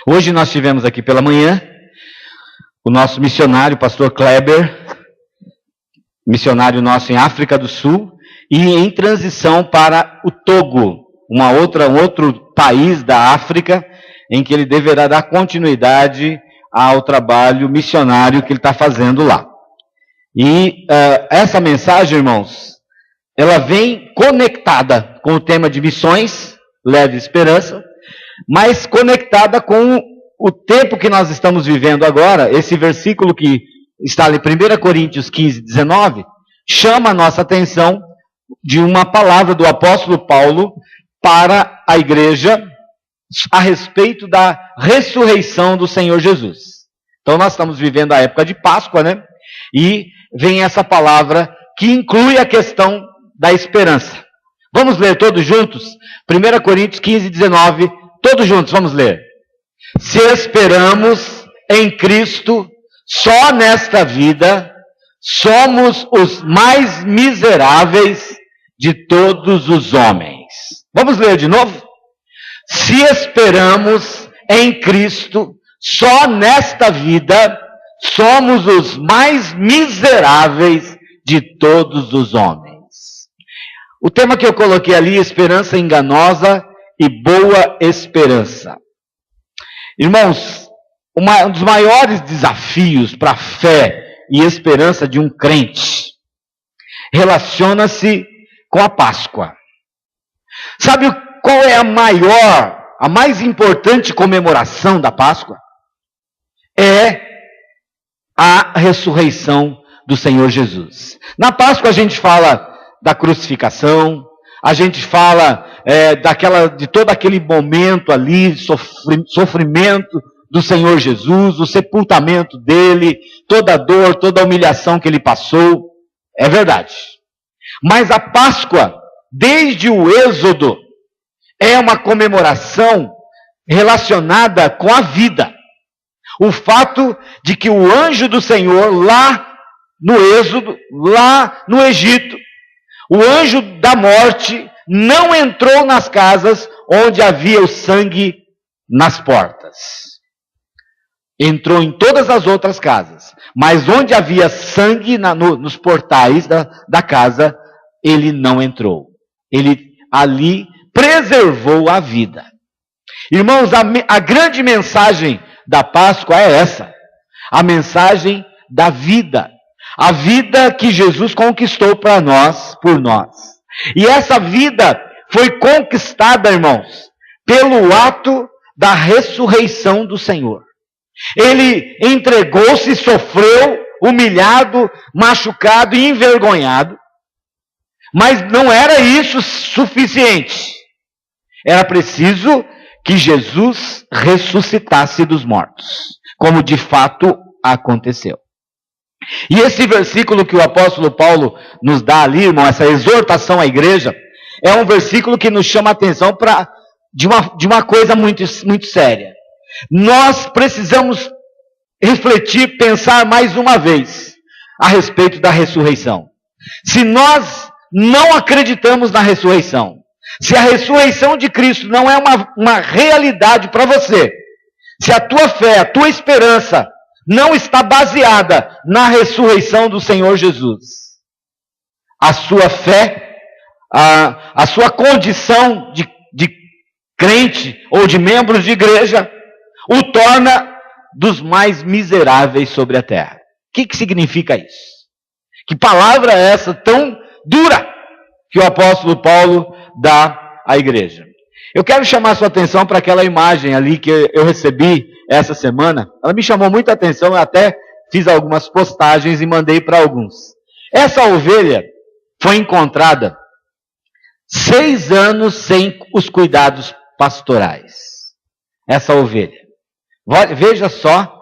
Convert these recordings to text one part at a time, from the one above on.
Hoje nós tivemos aqui pela manhã o nosso missionário, pastor Kleber, missionário nosso em África do Sul, e em transição para o Togo, um outro país da África, em que ele deverá dar continuidade ao trabalho missionário que ele está fazendo lá. E essa mensagem, irmãos, ela vem conectada com o tema de missões, leve esperança, mas conectada com o tempo que nós estamos vivendo agora. Esse versículo que está em 1 Coríntios 15, 19, chama a nossa atenção de uma palavra do apóstolo Paulo para a igreja a respeito da ressurreição do Senhor Jesus. Então nós estamos vivendo a época de Páscoa, né? E vem essa palavra que inclui a questão da esperança. Vamos ler todos juntos? 1 Coríntios 15, 19, todos juntos, vamos ler. Se esperamos em Cristo só nesta vida, somos os mais miseráveis de todos os homens. Vamos ler de novo? Se esperamos em Cristo só nesta vida, somos os mais miseráveis de todos os homens. O tema que eu coloquei ali, esperança enganosa e boa esperança. Irmãos, um dos maiores desafios para a fé e esperança de um crente relaciona-se com a Páscoa. Sabe qual é a mais importante comemoração da Páscoa? É a ressurreição do Senhor Jesus. Na Páscoa a gente fala da crucificação, a gente fala de todo aquele momento ali, sofrimento do Senhor Jesus, o sepultamento dele, toda a dor, toda a humilhação que ele passou. É verdade. Mas a Páscoa, desde o Êxodo, é uma comemoração relacionada com a vida. O fato de que o anjo do Senhor, lá no Êxodo, lá no Egito, o anjo da morte não entrou nas casas onde havia o sangue nas portas. Entrou em todas as outras casas, mas onde havia sangue nos portais da casa, ele não entrou. Ele ali preservou a vida. Irmãos, a grande mensagem da Páscoa é essa: a mensagem da vida. A vida que Jesus conquistou para nós, por nós. E essa vida foi conquistada, irmãos, pelo ato da ressurreição do Senhor. Ele entregou-se, sofreu, humilhado, machucado e envergonhado. Mas não era isso suficiente. Era preciso que Jesus ressuscitasse dos mortos, como de fato aconteceu. E esse versículo que o apóstolo Paulo nos dá ali, irmão, essa exortação à igreja, é um versículo que nos chama a atenção de uma coisa muito, muito séria. Nós precisamos refletir, pensar mais uma vez a respeito da ressurreição. Se nós não acreditamos na ressurreição, se a ressurreição de Cristo não é uma realidade para você, se a tua fé, a tua esperança não está baseada na ressurreição do Senhor Jesus, a sua fé, a sua condição de crente ou de membro de igreja, o torna dos mais miseráveis sobre a terra. O que significa isso? Que palavra é essa tão dura que o apóstolo Paulo dá à igreja? Eu quero chamar a sua atenção para aquela imagem ali que eu recebi essa semana. Ela me chamou muita atenção, eu até fiz algumas postagens e mandei para alguns. Essa ovelha foi encontrada 6 anos sem os cuidados pastorais. Essa ovelha. Veja só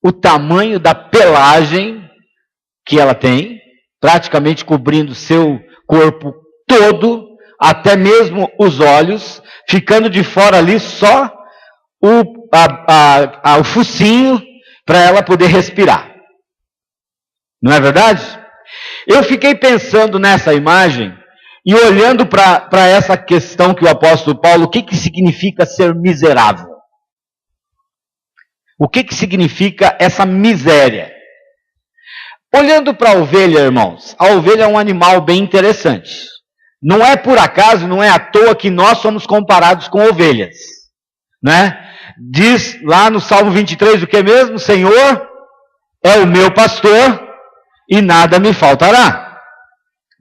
o tamanho da pelagem que ela tem, praticamente cobrindo seu corpo todo, até mesmo os olhos, ficando de fora ali só o focinho para ela poder respirar. Não é verdade? Eu fiquei pensando nessa imagem e olhando para essa questão que o apóstolo Paulo, o que significa ser miserável? O que significa essa miséria? Olhando para a ovelha, irmãos, a ovelha é um animal bem interessante. Não é por acaso, não é à toa que nós somos comparados com ovelhas, né? Diz lá no Salmo 23 o que mesmo? Senhor é o meu pastor e nada me faltará.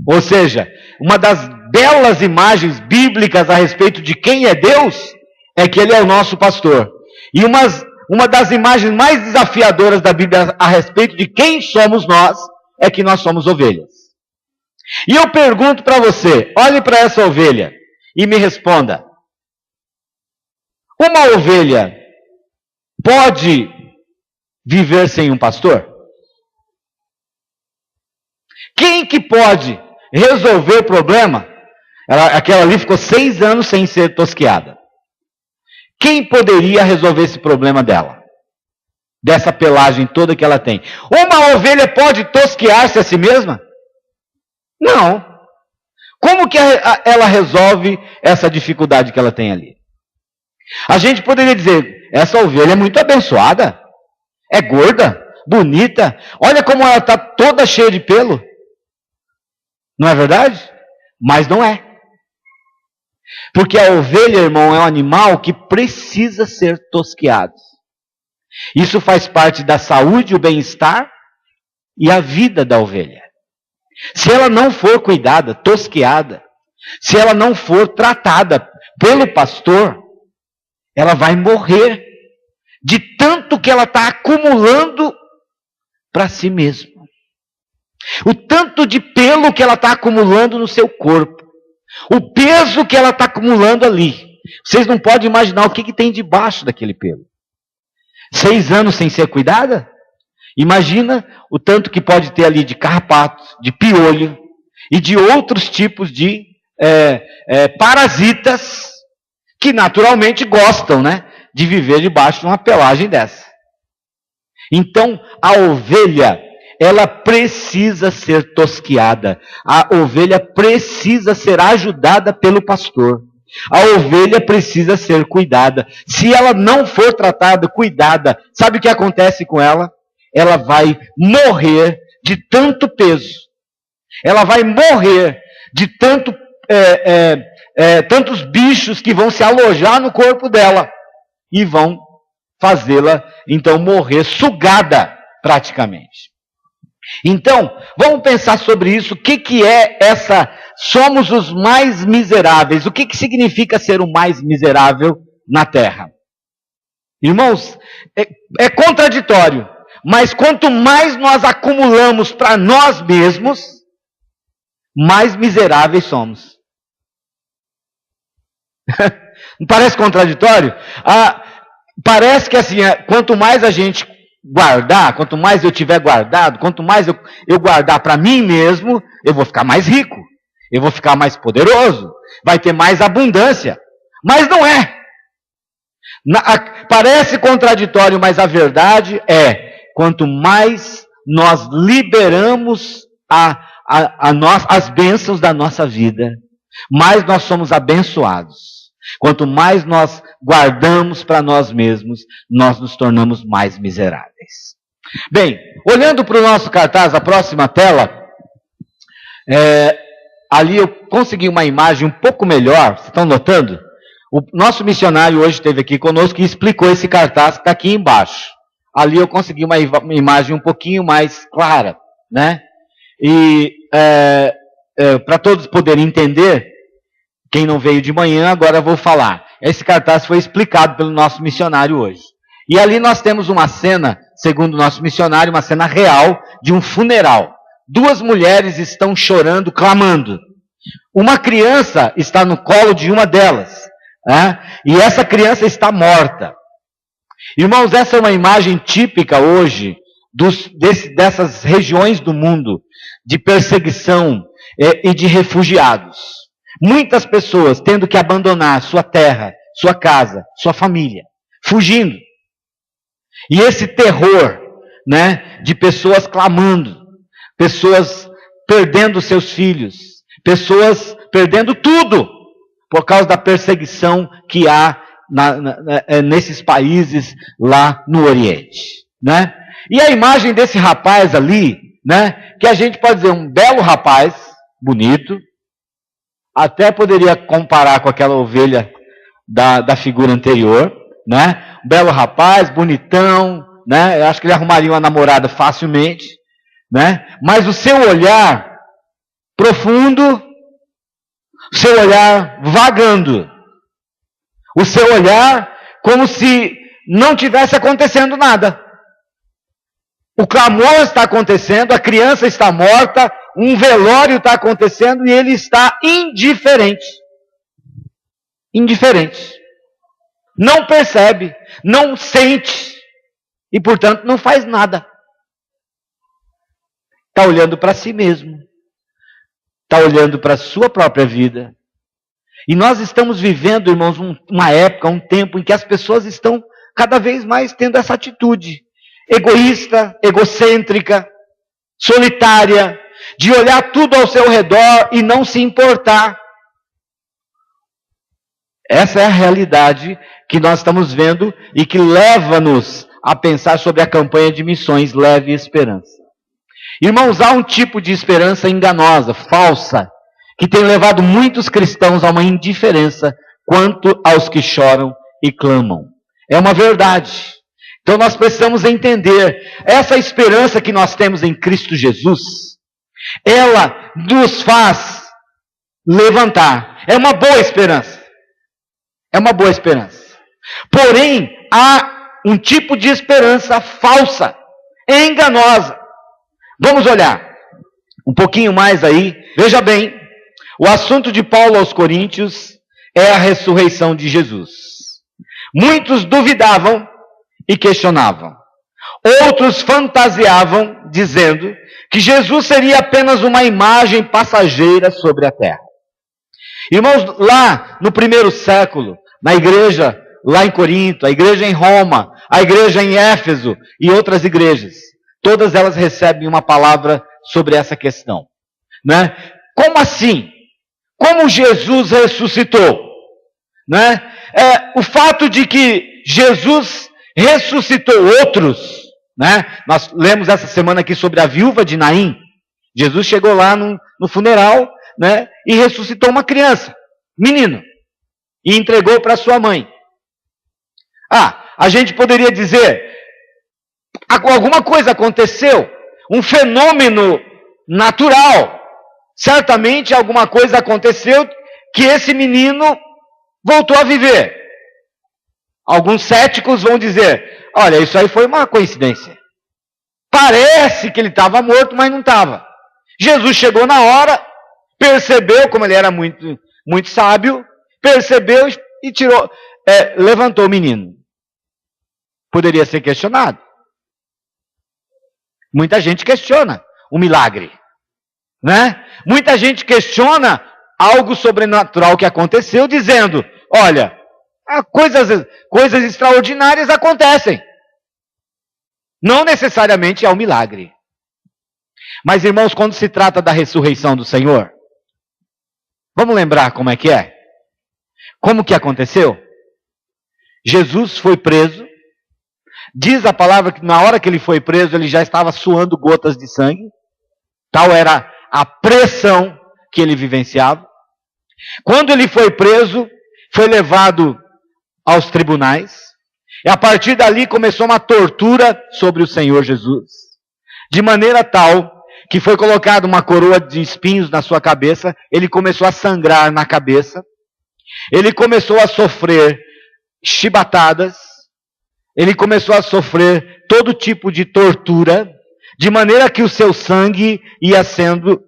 Ou seja, uma das belas imagens bíblicas a respeito de quem é Deus é que Ele é o nosso pastor. E uma das imagens mais desafiadoras da Bíblia a respeito de quem somos nós é que nós somos ovelhas. E eu pergunto para você, olhe para essa ovelha e me responda: uma ovelha pode viver sem um pastor? Quem que pode resolver o problema? Aquela ali ficou 6 anos sem ser tosqueada. Quem poderia resolver esse problema dela? Dessa pelagem toda que ela tem. Uma ovelha pode tosquear-se a si mesma? Não. Como que ela resolve essa dificuldade que ela tem ali? A gente poderia dizer, essa ovelha é muito abençoada, é gorda, bonita, olha como ela está toda cheia de pelo. Não é verdade? Mas não é. Porque a ovelha, irmão, é um animal que precisa ser tosqueado. Isso faz parte da saúde, o bem-estar e a vida da ovelha. Se ela não for cuidada, tosqueada, se ela não for tratada pelo pastor, ela vai morrer de tanto que ela está acumulando para si mesma. O tanto de pelo que ela está acumulando no seu corpo. O peso que ela está acumulando ali. Vocês não podem imaginar o que tem debaixo daquele pelo. 6 anos sem ser cuidada? Imagina o tanto que pode ter ali de carrapato, de piolho e de outros tipos de parasitas que naturalmente gostam, né, de viver debaixo de uma pelagem dessa. Então, a ovelha, ela precisa ser tosqueada. A ovelha precisa ser ajudada pelo pastor. A ovelha precisa ser cuidada. Se ela não for tratada, cuidada, sabe o que acontece com ela? Ela vai morrer de tanto peso. Ela vai morrer de tantos bichos que vão se alojar no corpo dela e vão fazê-la, então, morrer sugada praticamente. Então, vamos pensar sobre isso. O que é essa? Somos os mais miseráveis. O que significa ser o mais miserável na terra? Irmãos, é contraditório. Mas quanto mais nós acumulamos para nós mesmos, mais miseráveis somos. Não parece contraditório? Parece que assim, quanto mais a gente guardar, quanto mais eu tiver guardado, quanto mais eu guardar para mim mesmo, eu vou ficar mais rico, eu vou ficar mais poderoso, vai ter mais abundância. Mas não é. Parece contraditório, mas a verdade é, quanto mais nós liberamos as bênçãos da nossa vida, mais nós somos abençoados. Quanto mais nós guardamos para nós mesmos, nós nos tornamos mais miseráveis. Bem, olhando para o nosso cartaz, a próxima tela, ali eu consegui uma imagem um pouco melhor, vocês estão notando? O nosso missionário hoje esteve aqui conosco e explicou esse cartaz que está aqui embaixo. Ali eu consegui uma imagem um pouquinho mais clara, né? E para todos poderem entender, quem não veio de manhã, agora eu vou falar. Esse cartaz foi explicado pelo nosso missionário hoje. E ali nós temos uma cena, segundo o nosso missionário, uma cena real de um funeral. 2 mulheres estão chorando, clamando. Uma criança está no colo de uma delas. E essa criança está morta. Irmãos, essa é uma imagem típica hoje dessas regiões do mundo de perseguição e de refugiados. Muitas pessoas tendo que abandonar sua terra, sua casa, sua família, fugindo. E esse terror, né, de pessoas clamando, pessoas perdendo seus filhos, pessoas perdendo tudo por causa da perseguição que há nesses países lá no Oriente, né? E a imagem desse rapaz ali, né, que a gente pode dizer um belo rapaz, bonito, até poderia comparar com aquela ovelha da figura anterior, né? Um belo rapaz, bonitão, né? Eu acho que ele arrumaria uma namorada facilmente, né? Mas o seu olhar profundo, o seu olhar vagando, o seu olhar como se não tivesse acontecendo nada. O clamor está acontecendo, a criança está morta, um velório está acontecendo e ele está indiferente. Indiferente. Não percebe, não sente e, portanto, não faz nada. Está olhando para si mesmo. Está olhando para a sua própria vida. E nós estamos vivendo, irmãos, uma época, um tempo em que as pessoas estão cada vez mais tendo essa atitude egoísta, egocêntrica, solitária, de olhar tudo ao seu redor e não se importar. Essa é a realidade que nós estamos vendo e que leva-nos a pensar sobre a campanha de missões Leve Esperança. Irmãos, há um tipo de esperança enganosa, falsa, que tem levado muitos cristãos a uma indiferença quanto aos que choram e clamam. É uma verdade. Então nós precisamos entender, essa esperança que nós temos em Cristo Jesus, ela nos faz levantar. É uma boa esperança. É uma boa esperança. Porém, há um tipo de esperança falsa, enganosa. Vamos olhar um pouquinho mais aí. Veja bem, o assunto de Paulo aos Coríntios é a ressurreição de Jesus. Muitos duvidavam e questionavam. Outros fantasiavam, dizendo que Jesus seria apenas uma imagem passageira sobre a terra. Irmãos, lá no primeiro século, na igreja lá em Corinto, a igreja em Roma, a igreja em Éfeso e outras igrejas, todas elas recebem uma palavra sobre essa questão, né? Como assim? Como Jesus ressuscitou? Né? O fato de que Jesus ressuscitou outros, né? Nós lemos essa semana aqui sobre a viúva de Naim. Jesus chegou lá no funeral, né? E ressuscitou uma criança, menino, e entregou para sua mãe. A gente poderia dizer, alguma coisa aconteceu, um fenômeno natural, certamente alguma coisa aconteceu que esse menino voltou a viver. Alguns céticos vão dizer, olha, isso aí foi uma coincidência. Parece que ele estava morto, mas não estava. Jesus chegou na hora, percebeu, como ele era muito, muito sábio, percebeu e tirou, levantou o menino. Poderia ser questionado. Muita gente questiona o milagre, né? Muita gente questiona algo sobrenatural que aconteceu, dizendo, olha, coisas extraordinárias acontecem. Não necessariamente é um milagre. Mas, irmãos, quando se trata da ressurreição do Senhor, vamos lembrar como é que é? Como que aconteceu? Jesus foi preso. Diz a palavra que na hora que ele foi preso, ele já estava suando gotas de sangue. Tal era a pressão que ele vivenciava. Quando ele foi preso, foi levado aos tribunais. E a partir dali começou uma tortura sobre o Senhor Jesus. De maneira tal que foi colocada uma coroa de espinhos na sua cabeça. Ele começou a sangrar na cabeça. Ele começou a sofrer chibatadas. Ele começou a sofrer todo tipo de tortura, de maneira que o seu sangue ia sendo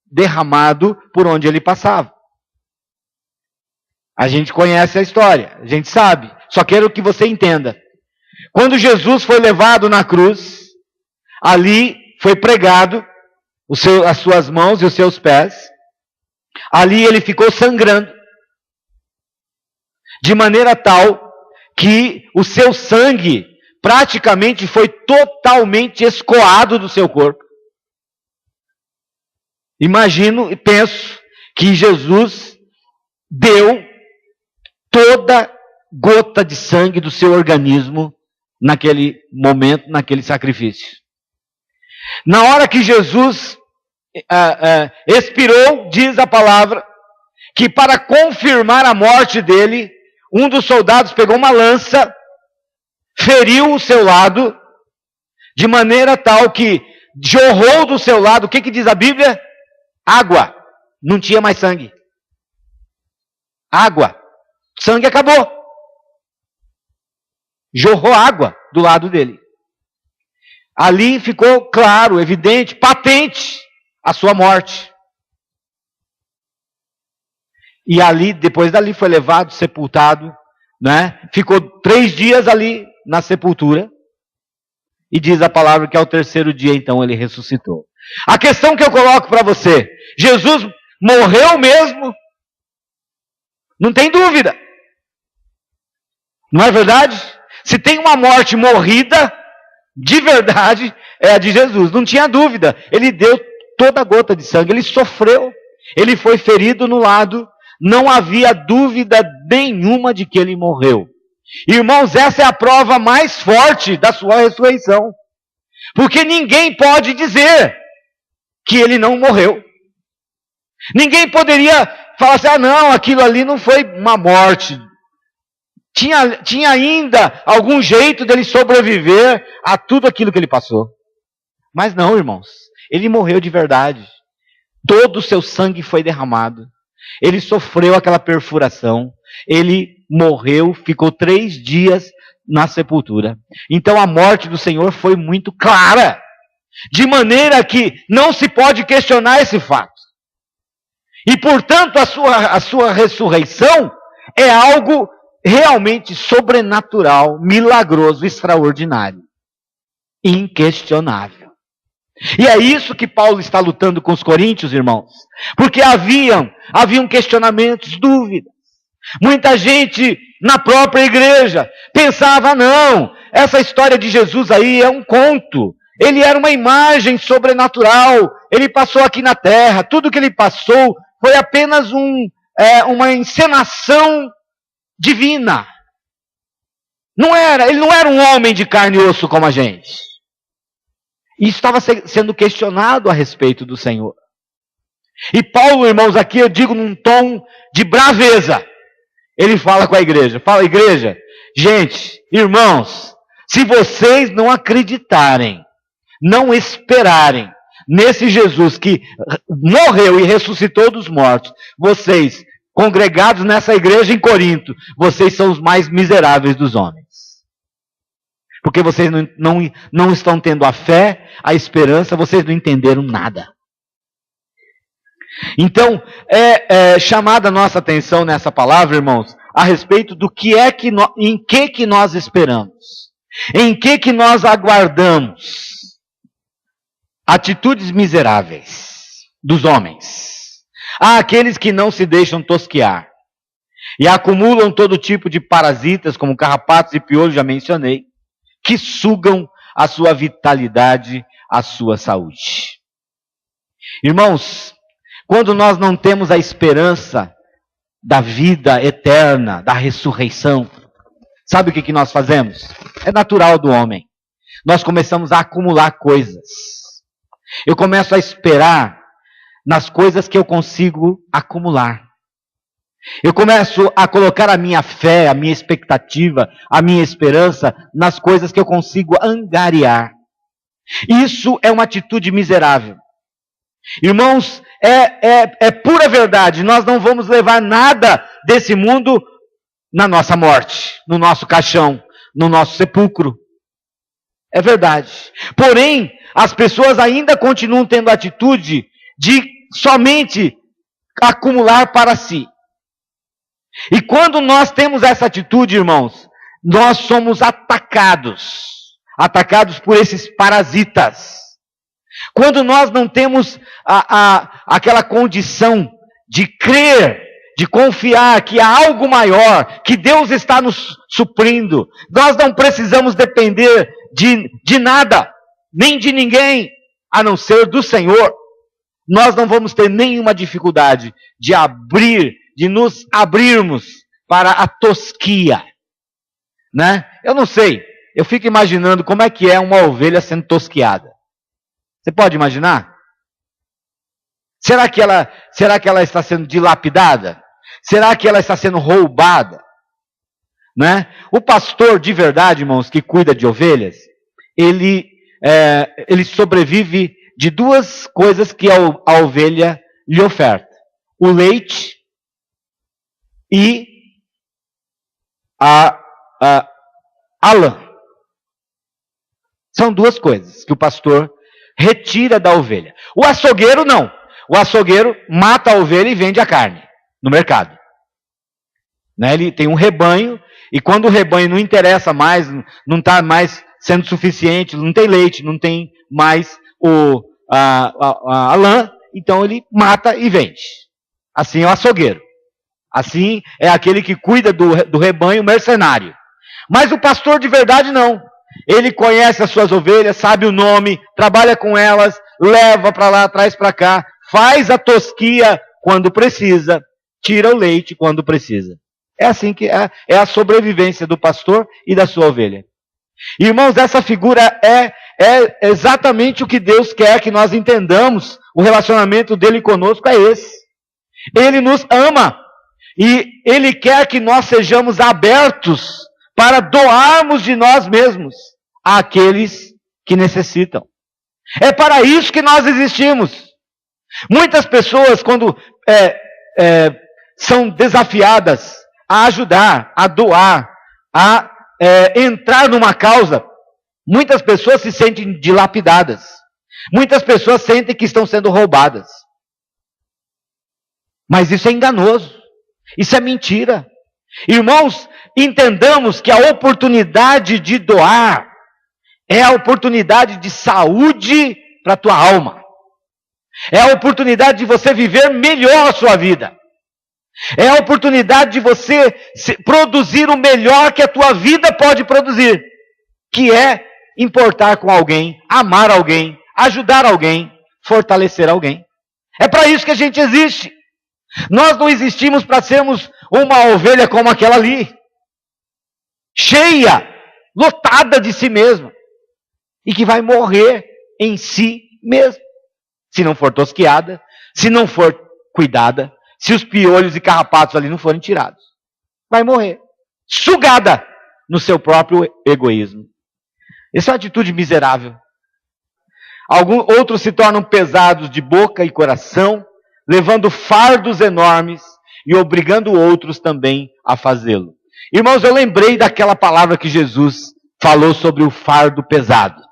derramado por onde ele passava. A gente conhece a história, a gente sabe. Só quero que você entenda. Quando Jesus foi levado na cruz, ali foi pregado as suas mãos e os seus pés. Ali ele ficou sangrando. De maneira tal que o seu sangue praticamente foi totalmente escoado do seu corpo. Imagino e penso que Jesus deu toda gota de sangue do seu organismo naquele momento, naquele sacrifício. Na hora que Jesus expirou, diz a palavra, que para confirmar a morte dele, um dos soldados pegou uma lança, feriu o seu lado, de maneira tal que jorrou do seu lado, o que diz a Bíblia? Água. Não tinha mais sangue. Água. Sangue acabou. Jorrou água do lado dele. Ali ficou claro, evidente, patente a sua morte. E ali, depois dali, foi levado, sepultado, né? Ficou 3 dias ali na sepultura. E diz a palavra que ao 3º dia, então, ele ressuscitou. A questão que eu coloco para você: Jesus morreu mesmo? Não tem dúvida. Não é verdade? Se tem uma morte morrida, de verdade, é a de Jesus. Não tinha dúvida. Ele deu toda a gota de sangue. Ele sofreu. Ele foi ferido no lado. Não havia dúvida nenhuma de que ele morreu. Irmãos, essa é a prova mais forte da sua ressurreição. Porque ninguém pode dizer que ele não morreu. Ninguém poderia falar assim: não, aquilo ali não foi uma morte. Tinha ainda algum jeito dele sobreviver a tudo aquilo que ele passou. Mas não, irmãos. Ele morreu de verdade. Todo o seu sangue foi derramado. Ele sofreu aquela perfuração. Ele morreu, ficou 3 dias na sepultura. Então a morte do Senhor foi muito clara, de maneira que não se pode questionar esse fato. E portanto a sua ressurreição é algo realmente sobrenatural, milagroso, extraordinário, inquestionável. E é isso que Paulo está lutando com os coríntios, irmãos, porque haviam questionamentos, dúvidas. Muita gente na própria igreja pensava: não, essa história de Jesus aí é um conto. Ele era uma imagem sobrenatural. Ele passou aqui na terra. Tudo que ele passou foi apenas uma encenação divina. Ele não era um homem de carne e osso como a gente. E estava sendo questionado a respeito do Senhor. E Paulo, irmãos, aqui eu digo num tom de braveza. Ele fala com a igreja. Fala, igreja, gente, irmãos, se vocês não acreditarem, não esperarem nesse Jesus que morreu e ressuscitou dos mortos, vocês, congregados nessa igreja em Corinto, vocês são os mais miseráveis dos homens. Porque vocês não estão tendo a fé, a esperança, vocês não entenderam nada. Então, é chamada a nossa atenção nessa palavra, irmãos, a respeito do em que nós esperamos, em que nós aguardamos. Atitudes miseráveis dos homens. Há aqueles que não se deixam tosquear e acumulam todo tipo de parasitas, como carrapatos e piolhos, já mencionei, que sugam a sua vitalidade, a sua saúde. Irmãos, quando nós não temos a esperança da vida eterna, da ressurreição, sabe o que nós fazemos? É natural do homem. Nós começamos a acumular coisas. Eu começo a esperar nas coisas que eu consigo acumular. Eu começo a colocar a minha fé, a minha expectativa, a minha esperança nas coisas que eu consigo angariar. Isso é uma atitude miserável. Irmãos, é pura verdade. Nós não vamos levar nada desse mundo na nossa morte, no nosso caixão, no nosso sepulcro. É verdade. Porém, as pessoas ainda continuam tendo a atitude de somente acumular para si. E quando nós temos essa atitude, irmãos, nós somos atacados por esses parasitas. Quando nós não temos aquela condição de crer, de confiar que há algo maior, que Deus está nos suprindo, nós não precisamos depender de nada, nem de ninguém, a não ser do Senhor. Nós não vamos ter nenhuma dificuldade de nos abrirmos para a tosquia, né? Eu não sei. Eu fico imaginando como é que é uma ovelha sendo tosquiada. Você pode imaginar? Será que ela está sendo dilapidada? Será que ela está sendo roubada? Né? O pastor de verdade, irmãos, que cuida de ovelhas, ele sobrevive de duas coisas que a ovelha lhe oferta: o leite e a lã. São duas coisas que o pastor retira da ovelha. O açougueiro não. O açougueiro mata a ovelha e vende a carne no mercado. Né? Ele tem um rebanho, e quando o rebanho não interessa mais, não está mais sendo suficiente, não tem leite, não tem mais a lã, então ele mata e vende. Assim é o açougueiro. Assim é aquele que cuida do rebanho mercenário. Mas o pastor de verdade não. Ele conhece as suas ovelhas, sabe o nome, trabalha com elas, leva para lá, traz para cá, faz a tosquia quando precisa, tira o leite quando precisa. É assim que é a sobrevivência do pastor e da sua ovelha. Irmãos, essa figura é exatamente o que Deus quer que nós entendamos. O relacionamento dele conosco é esse. Ele nos ama e ele quer que nós sejamos abertos para doarmos de nós mesmos àqueles que necessitam. É para isso que nós existimos. Muitas pessoas, quando são desafiadas a ajudar, a doar, a entrar numa causa, muitas pessoas se sentem dilapidadas. Muitas pessoas sentem que estão sendo roubadas. Mas isso é enganoso. Isso é mentira. Irmãos, entendamos que a oportunidade de doar é a oportunidade de saúde para a tua alma. É a oportunidade de você viver melhor a sua vida. É a oportunidade de você produzir o melhor que a tua vida pode produzir, que é importar com alguém, amar alguém, ajudar alguém, fortalecer alguém. É para isso que a gente existe. Nós não existimos para sermos uma ovelha como aquela ali, cheia, lotada de si mesma, e que vai morrer em si mesma, se não for tosquiada, se não for cuidada, se os piolhos e carrapatos ali não forem tirados. Vai morrer, sugada no seu próprio egoísmo. Essa é uma atitude miserável. Outros se tornam pesados de boca e coração, levando fardos enormes e obrigando outros também a fazê-lo. Irmãos, eu lembrei daquela palavra que Jesus falou sobre o fardo pesado.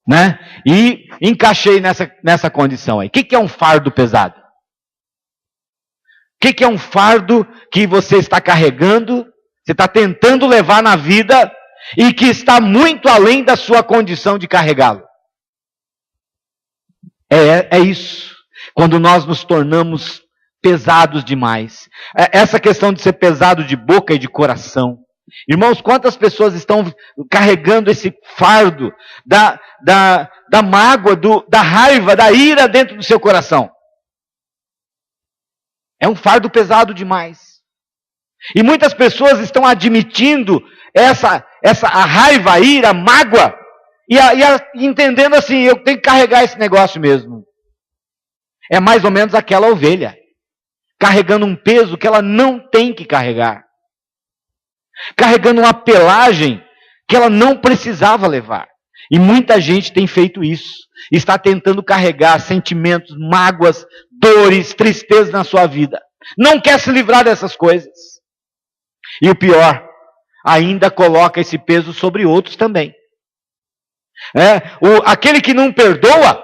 Né? E encaixei nessa condição aí. O que é um fardo pesado? O que é um fardo que você está carregando, você está tentando levar na vida e que está muito além da sua condição de carregá-lo? É isso. Quando nós nos tornamos pesados demais. Essa questão de ser pesado de boca e de coração. Irmãos, quantas pessoas estão carregando esse fardo da mágoa, da raiva, da ira dentro do seu coração? É um fardo pesado demais. E muitas pessoas estão admitindo a raiva, a ira, a mágoa, e entendendo assim, eu tenho que carregar esse negócio mesmo. É mais ou menos aquela ovelha, carregando um peso que ela não tem que carregar. Carregando uma pelagem que ela não precisava levar. E muita gente tem feito isso. Está tentando carregar sentimentos, mágoas, dores, tristezas na sua vida. Não quer se livrar dessas coisas. E o pior, ainda coloca esse peso sobre outros também. Aquele que não perdoa,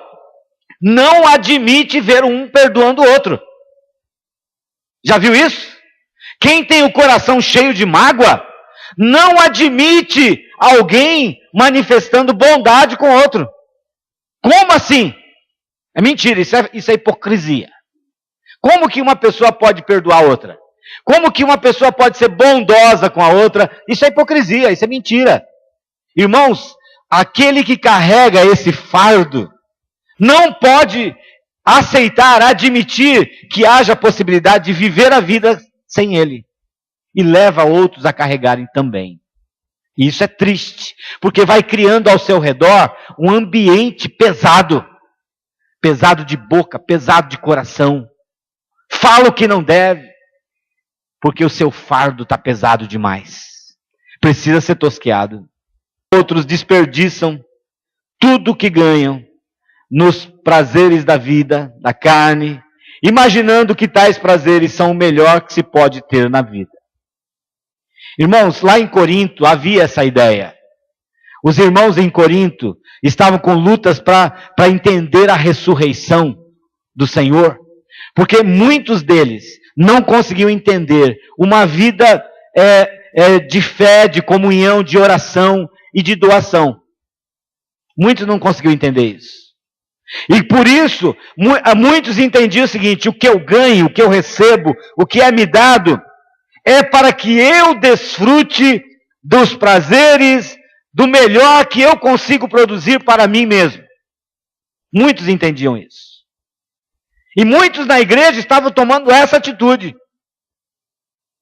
não admite ver um perdoando o outro. Já viu isso? Quem tem o coração cheio de mágoa, não admite alguém manifestando bondade com outro. Como assim? É mentira, isso é hipocrisia. Como que uma pessoa pode perdoar outra? Como que uma pessoa pode ser bondosa com a outra? Isso é hipocrisia, isso é mentira. Irmãos, aquele que carrega esse fardo não pode aceitar, admitir que haja possibilidade de viver a vida sem ele. e leva outros a carregarem também. E isso é triste, porque vai criando ao seu redor um ambiente pesado. Pesado de boca, pesado de coração. Fala o que não deve, porque o seu fardo está pesado demais. Precisa ser tosqueado. Outros desperdiçam tudo o que ganham nos prazeres da vida, da carne, imaginando que tais prazeres são o melhor que se pode ter na vida. Irmãos, lá em Corinto havia essa ideia. Os irmãos em Corinto estavam com lutas para entender a ressurreição do Senhor, porque muitos deles não conseguiam entender uma vida de fé, de comunhão, de oração e de doação. Muitos não conseguiam entender isso. E por isso, muitos entendiam o seguinte: o que eu ganho, o que eu recebo, o que é me dado, é para que eu desfrute dos prazeres, do melhor que eu consigo produzir para mim mesmo. Muitos entendiam isso. E muitos na igreja estavam tomando essa atitude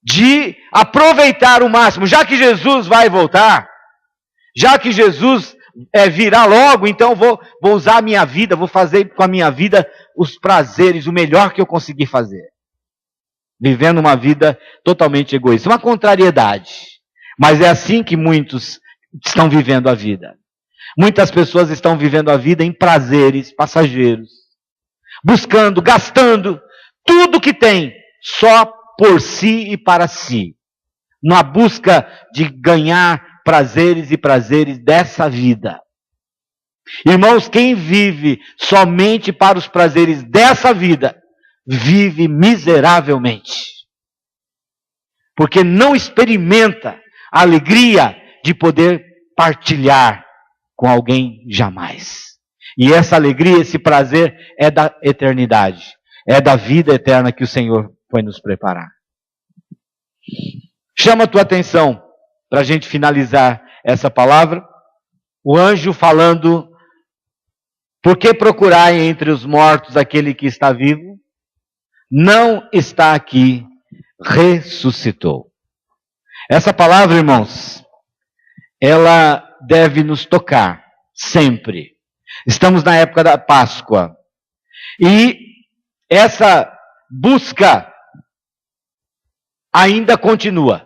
de aproveitar o máximo. Já que Jesus vai voltar, já que Jesus virá logo, então vou usar a minha vida, vou fazer com a minha vida os prazeres, o melhor que eu conseguir fazer. Vivendo uma vida totalmente egoísta. Uma contrariedade. Mas é assim que muitos estão vivendo a vida. Muitas pessoas estão vivendo a vida em prazeres passageiros. Buscando, gastando tudo que tem só por si e para si. Na busca de ganhar prazeres e prazeres dessa vida. Irmãos, quem vive somente para os prazeres dessa vida, vive miseravelmente. Porque não experimenta a alegria de poder partilhar com alguém jamais. E essa alegria, esse prazer é da eternidade. É da vida eterna que o Senhor foi nos preparar. Chama a tua atenção, para a gente finalizar essa palavra, o anjo falando: por que procurar entre os mortos aquele que está vivo? Não está aqui, ressuscitou. Essa palavra, irmãos, ela deve nos tocar sempre. Estamos na época da Páscoa. E essa busca ainda continua.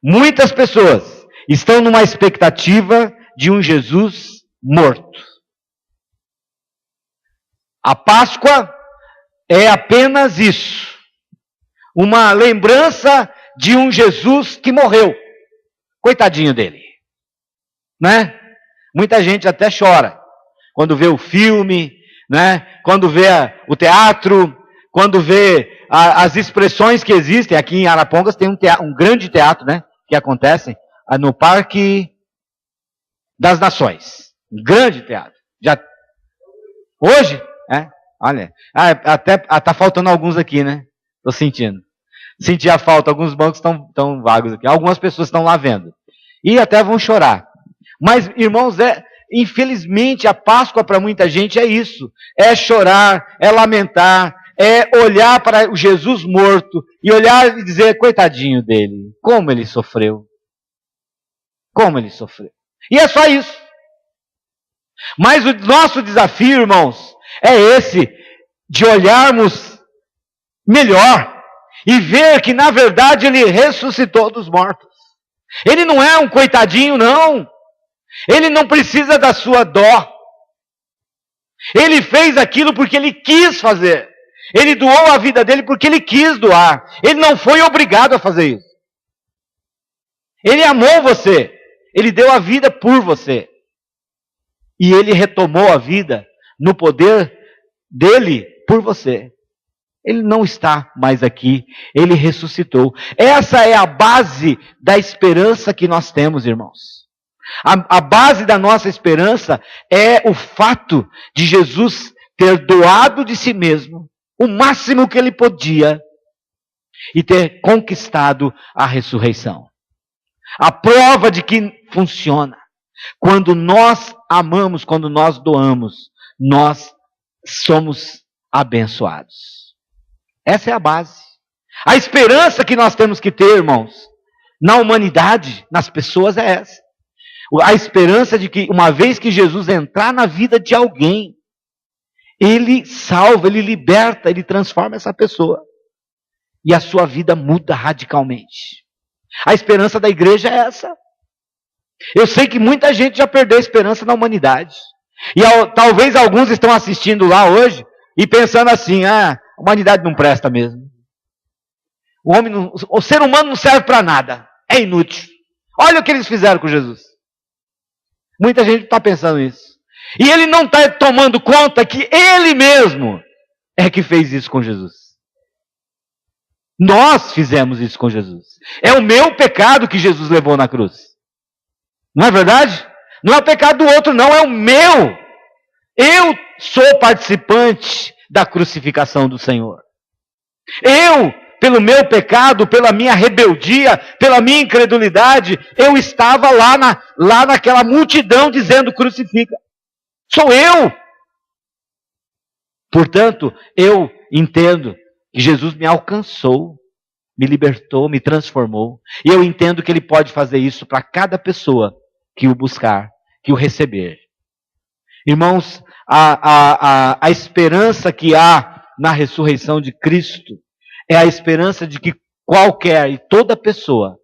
Muitas pessoas estão numa expectativa de um Jesus morto. A Páscoa é apenas isso. Uma lembrança de um Jesus que morreu. Coitadinho dele. Né? Muita gente até chora quando vê o filme, né? Quando vê o teatro, quando vê as expressões que existem. Aqui em Arapongas tem um grande teatro, né? Que acontece no Parque das Nações. Um grande teatro. Hoje? Olha, até tá faltando alguns aqui, né? Tô sentindo. Senti a falta, alguns bancos estão vagos aqui. Algumas pessoas estão lá vendo. E até vão chorar. Mas, irmãos, infelizmente a Páscoa para muita gente é isso. É chorar, é lamentar, é olhar para o Jesus morto e olhar e dizer: coitadinho dele, como ele sofreu. Como ele sofreu. E é só isso. Mas o nosso desafio, irmãos, é esse, de olharmos melhor e ver que, na verdade, ele ressuscitou dos mortos. Ele não é um coitadinho, não. Ele não precisa da sua dó. Ele fez aquilo porque ele quis fazer. Ele doou a vida dele porque ele quis doar. Ele não foi obrigado a fazer isso. Ele amou você. Ele deu a vida por você. E ele retomou a vida no poder dele por você. Ele não está mais aqui. Ele ressuscitou. Essa é a base da esperança que nós temos, irmãos. A base da nossa esperança é o fato de Jesus ter doado de si mesmo o máximo que ele podia e ter conquistado a ressurreição. A prova de que funciona. Quando nós amamos, quando nós doamos, nós somos abençoados. Essa é a base. A esperança que nós temos que ter, irmãos, na humanidade, nas pessoas, é essa. A esperança de que, uma vez que Jesus entrar na vida de alguém, Ele salva, Ele liberta, Ele transforma essa pessoa. E a sua vida muda radicalmente. A esperança da igreja é essa. Eu sei que muita gente já perdeu a esperança na humanidade. E talvez alguns estão assistindo lá hoje e pensando assim, a humanidade não presta mesmo. O ser humano não serve para nada. É inútil. Olha o que eles fizeram com Jesus. Muita gente está pensando isso. E ele não está tomando conta que ele mesmo é que fez isso com Jesus. Nós fizemos isso com Jesus. É o meu pecado que Jesus levou na cruz. Não é verdade? Não é o pecado do outro, não, é o meu. Eu sou participante da crucificação do Senhor. Eu, pelo meu pecado, pela minha rebeldia, pela minha incredulidade, eu estava lá naquela multidão dizendo crucifica. Sou eu. Portanto, eu entendo que Jesus me alcançou, me libertou, me transformou. E eu entendo que Ele pode fazer isso para cada pessoa que o buscar, que o receber. Irmãos, a esperança que há na ressurreição de Cristo é a esperança de que qualquer e toda pessoa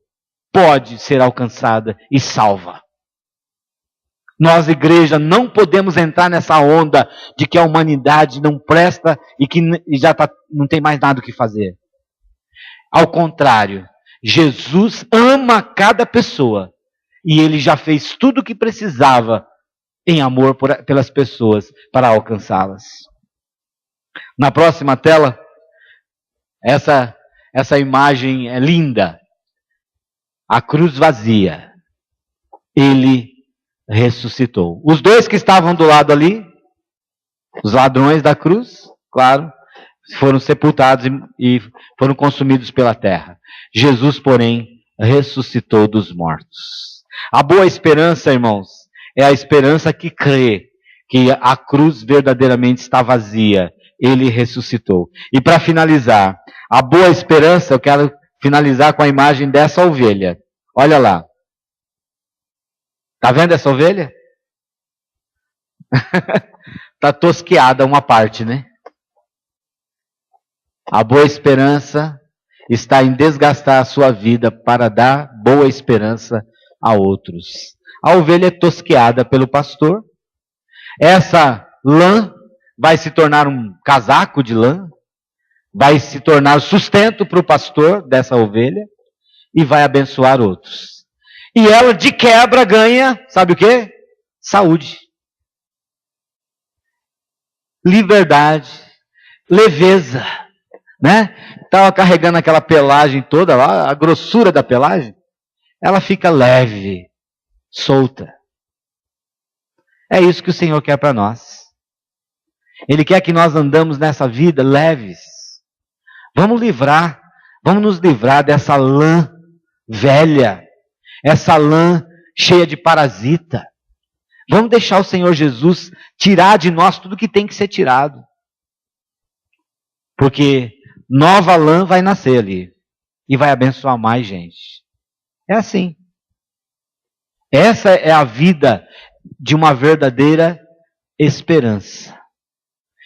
pode ser alcançada e salva. Nós, igreja, não podemos entrar nessa onda de que a humanidade não presta e que não tem mais nada o que fazer. Ao contrário, Jesus ama cada pessoa e Ele já fez tudo o que precisava em amor pelas pessoas para alcançá-las. Na próxima tela, essa imagem é linda. A cruz vazia. Ele ressuscitou. Os dois que estavam do lado ali, os ladrões da cruz, claro, foram sepultados e foram consumidos pela terra. Jesus, porém, ressuscitou dos mortos. A boa esperança, irmãos, é a esperança que crê que a cruz verdadeiramente está vazia. Ele ressuscitou. E para finalizar, a boa esperança, eu quero finalizar com a imagem dessa ovelha. Olha lá. Está vendo essa ovelha? Está tosqueada uma parte, né? A boa esperança está em desgastar a sua vida para dar boa esperança a outros. A ovelha é tosqueada pelo pastor. Essa lã vai se tornar um casaco de lã, vai se tornar sustento para o pastor dessa ovelha e vai abençoar outros. E ela, de quebra, ganha, sabe o quê? Saúde. Liberdade. Leveza. Né? Estava carregando aquela pelagem toda lá, a grossura da pelagem. Ela fica leve, solta. É isso que o Senhor quer para nós. Ele quer que nós andamos nessa vida leves. Vamos nos livrar dessa lã velha. Essa lã cheia de parasita. Vamos deixar o Senhor Jesus tirar de nós tudo que tem que ser tirado. Porque nova lã vai nascer ali. E vai abençoar mais gente. É assim. Essa é a vida de uma verdadeira esperança.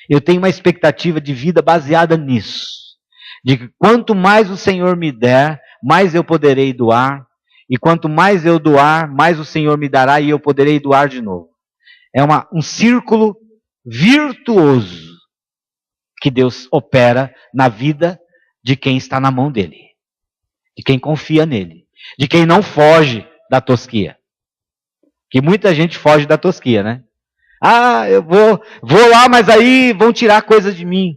Eu tenho uma expectativa de vida baseada nisso. De que quanto mais o Senhor me der, mais eu poderei doar. E quanto mais eu doar, mais o Senhor me dará e eu poderei doar de novo. É um círculo virtuoso que Deus opera na vida de quem está na mão dele. De quem confia nele. De quem não foge da tosquia. Que muita gente foge da tosquia, né? Ah, eu vou lá, mas aí vão tirar coisas de mim.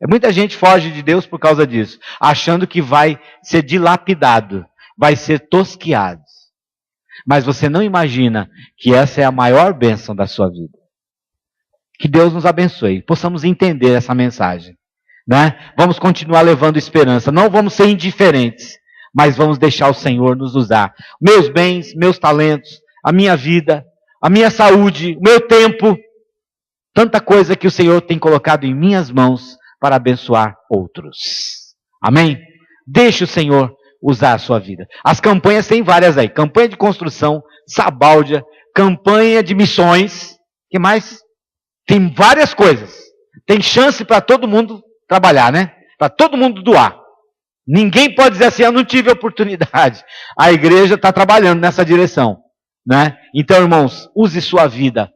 Muita gente foge de Deus por causa disso. Achando que vai ser dilapidado. Vai ser tosqueado. Mas você não imagina que essa é a maior bênção da sua vida. Que Deus nos abençoe. Possamos entender essa mensagem. Né? Vamos continuar levando esperança. Não vamos ser indiferentes. Mas vamos deixar o Senhor nos usar. Meus bens, meus talentos, a minha vida, a minha saúde, o meu tempo. Tanta coisa que o Senhor tem colocado em minhas mãos para abençoar outros. Amém? Deixe o Senhor usar a sua vida. As campanhas tem várias aí. Campanha de construção, sabáldia, campanha de missões. Que mais? Tem várias coisas. Tem chance para todo mundo trabalhar, né? Para todo mundo doar. Ninguém pode dizer assim, eu não tive oportunidade. A igreja está trabalhando nessa direção, né? Então, irmãos, use sua vida,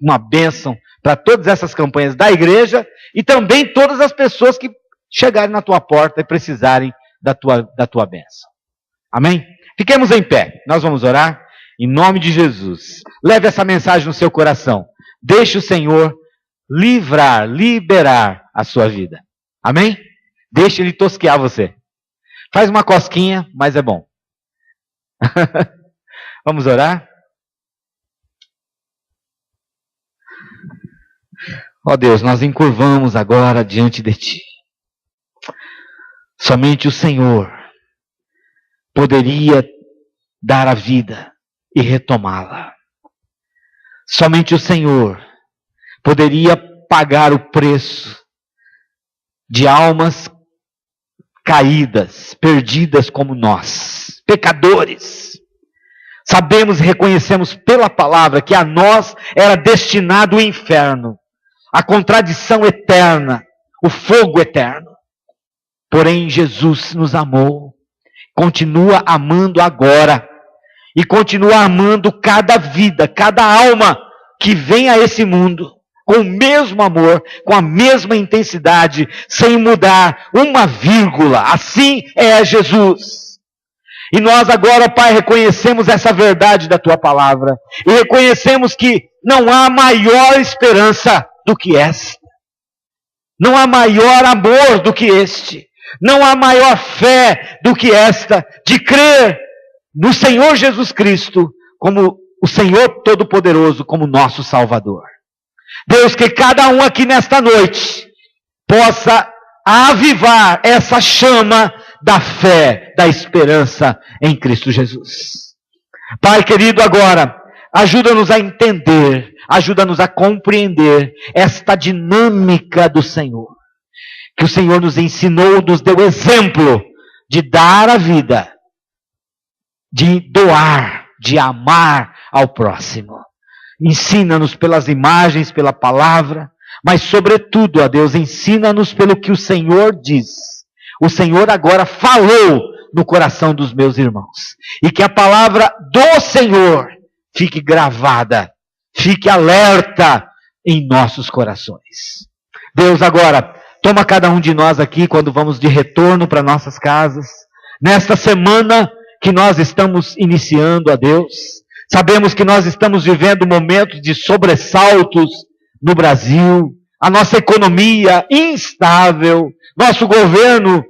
uma bênção para todas essas campanhas da igreja e também todas as pessoas que chegarem na tua porta e precisarem da tua bênção. Amém? Fiquemos em pé. Nós vamos orar em nome de Jesus. Leve essa mensagem no seu coração. Deixe o Senhor liberar a sua vida. Amém? Deixe Ele tosquear você. Faz uma cosquinha, mas é bom. Vamos orar? Ó Deus, nós encurvamos agora diante de Ti. Somente o Senhor poderia dar a vida e retomá-la. Somente o Senhor poderia pagar o preço de almas caídas, perdidas como nós, pecadores. Sabemos e reconhecemos pela palavra que a nós era destinado o inferno, a contradição eterna, o fogo eterno. Porém, Jesus nos amou, continua amando agora, e continua amando cada vida, cada alma que vem a esse mundo, com o mesmo amor, com a mesma intensidade, sem mudar uma vírgula. Assim é Jesus. E nós agora, Pai, reconhecemos essa verdade da Tua palavra, e reconhecemos que não há maior esperança do que esta. Não há maior amor do que este. Não há maior fé do que esta, de crer no Senhor Jesus Cristo como o Senhor Todo-Poderoso, como nosso Salvador. Deus, que cada um aqui nesta noite possa avivar essa chama da fé, da esperança em Cristo Jesus. Pai querido, agora, ajuda-nos a entender, ajuda-nos a compreender esta dinâmica do Senhor. Que o Senhor nos ensinou, nos deu exemplo de dar a vida, de doar, de amar ao próximo. Ensina-nos pelas imagens, pela palavra, mas sobretudo, ó Deus, ensina-nos pelo que o Senhor diz. O Senhor agora falou no coração dos meus irmãos. E que a palavra do Senhor fique gravada, fique alerta em nossos corações. Deus, agora, toma cada um de nós aqui quando vamos de retorno para nossas casas. Nesta semana que nós estamos iniciando, a Deus, sabemos que nós estamos vivendo momentos de sobressaltos no Brasil, a nossa economia instável, nosso governo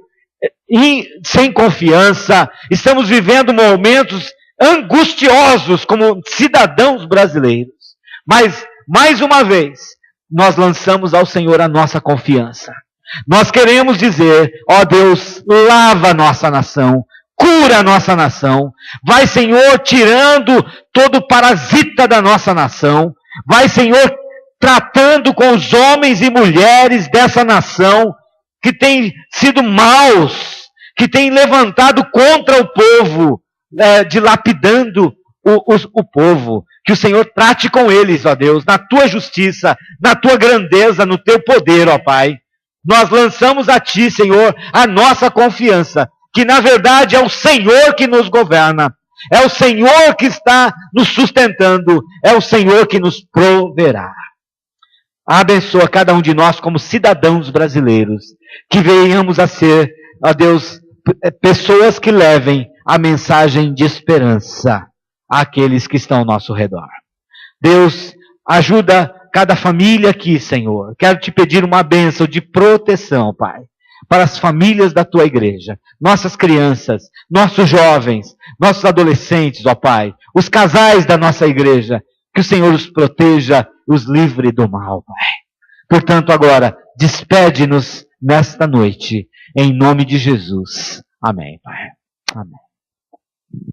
sem confiança, estamos vivendo momentos angustiosos como cidadãos brasileiros. Mas, mais uma vez, nós lançamos ao Senhor a nossa confiança. Nós queremos dizer, ó Deus, lava a nossa nação, cura a nossa nação. Vai, Senhor, tirando todo parasita da nossa nação. Vai, Senhor, tratando com os homens e mulheres dessa nação que têm sido maus, que têm levantado contra o povo, dilapidando o povo. Que o Senhor trate com eles, ó Deus, na Tua justiça, na Tua grandeza, no Teu poder, ó Pai. Nós lançamos a Ti, Senhor, a nossa confiança, que na verdade é o Senhor que nos governa, é o Senhor que está nos sustentando, é o Senhor que nos proverá. Abençoa cada um de nós como cidadãos brasileiros, que venhamos a ser, ó Deus, pessoas que levem a mensagem de esperança àqueles que estão ao nosso redor. Deus, ajuda cada família aqui, Senhor. Quero te pedir uma bênção de proteção, Pai, para as famílias da Tua igreja, nossas crianças, nossos jovens, nossos adolescentes, ó Pai, os casais da nossa igreja, que o Senhor os proteja, os livre do mal, Pai. Portanto, agora, despede-nos nesta noite, em nome de Jesus. Amém, Pai. Amém.